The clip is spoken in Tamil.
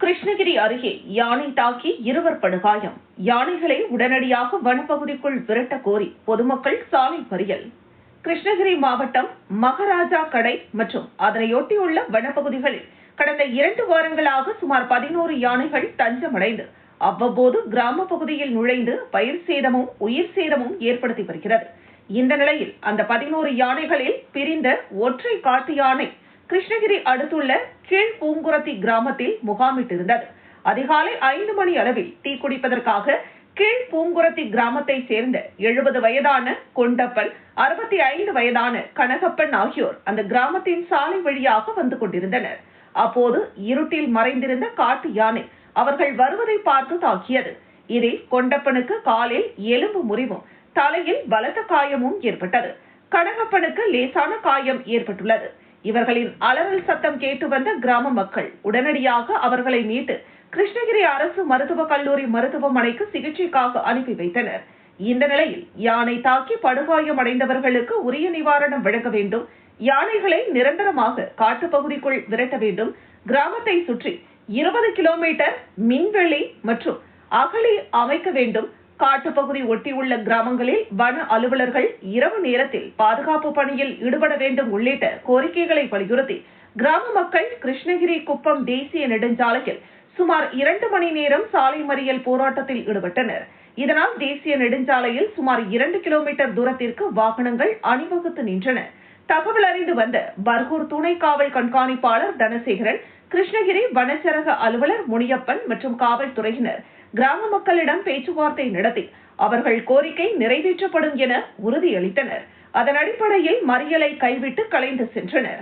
கிருஷ்ணகிரி அருகே யானை தாக்கி இருவர் படுகாயம். யானைகளை உடனடியாக வனப்பகுதிக்குள் விரட்ட கோரி பொதுமக்கள் சாலை மறியல். கிருஷ்ணகிரி மாவட்டம் மகாராஜா கடை மற்றும் அதனையொட்டியுள்ள வனப்பகுதிகளில் கடந்த 2 வாரங்களாக சுமார் 11 யானைகள் தஞ்சமடைந்து அவ்வப்போது கிராம பகுதியில் நுழைந்து பயிர் சேதமும் உயிர் சேதமும் ஏற்படுத்தி வருகிறது. இந்த நிலையில் அந்த 11 யானைகளில் பிரிந்த ஒற்றை காட்டு யானை கிருஷ்ணகிரி அடுத்துள்ள கீழ்பூங்குரத்தி கிராமத்தில் முகாமிட்டிருந்தது. அதிகாலை 5 மணி அளவில் டீ குடிப்பதற்காக கீழ்பூங்குரத்தி கிராமத்தை சேர்ந்த 70 வயதான கொண்டப்பன், 65 வயதான கனகப்பன் ஆகியோர் அந்த கிராமத்தின் சாலை வழியாக வந்து கொண்டிருந்தனர். அப்போது இருட்டில் மறைந்திருந்த காட்டு யானை அவர்கள் வருவதை பார்த்து தாக்கியது. இதில் கொண்டப்பனுக்கு காலில் எலும்பு முறிவும் தலையில் பலத்த காயமும் ஏற்பட்டது. கனகப்பனுக்கு லேசான காயம் ஏற்பட்டுள்ளது. இவர்களின் அலறல் சத்தம் கேட்டு வந்த கிராம மக்கள் உடனடியாக அவர்களை மீட்டு கிருஷ்ணகிரி அரசு மருத்துவக் கல்லூரி மருத்துவமனைக்கு சிகிச்சைக்காக அனுப்பி வைத்தனர். இந்த நிலையில் யானை தாக்கி படுகாயம் அடைந்தவர்களுக்கு உரிய நிவாரணம் வழங்க வேண்டும், யானைகளை நிரந்தரமாக காட்டுப்பகுதிக்குள் விரட்ட வேண்டும், கிராமத்தை சுற்றி 20 கிலோமீட்டர் மின்வெளி மற்றும் அகழி அமைக்க வேண்டும், காட்டுப்பகுதி ஒட்டியுள்ள கிராமங்களில் வன அலுவலர்கள் இரவு நேரத்தில் பாதுகாப்பு பணியில் ஈடுபட வேண்டும் உள்ளிட்ட கோரிக்கைகளை வலியுறுத்தி கிராம மக்கள் கிருஷ்ணகிரி குப்பம் தேசிய நெடுஞ்சாலையில் சுமார் 2 மணி நேரம் சாலை மறியல் போராட்டத்தில் ஈடுபட்டனர். இதனால் தேசிய நெடுஞ்சாலையில் சுமார் 2 கிலோமீட்டர் தூரத்திற்கு வாகனங்கள் அணிவகுத்து நின்றன. தகவல் அறிந்து வந்த பர்கூர் துணை காவல் கண்காணிப்பாளர் தனசேகரன், கிருஷ்ணகிரி வனச்சரக அலுவலர் முனியப்பன் மற்றும் காவல்துறையினர் கிராம மக்களிடம் பேச்சுவார்த்தை நடத்தி அவர்கள் கோரிக்கை நிறைவேற்றப்படும் என உறுதியளித்தனர். அதன் அடிப்படையில் மறியலை கைவிட்டு கலைந்து சென்றனர்.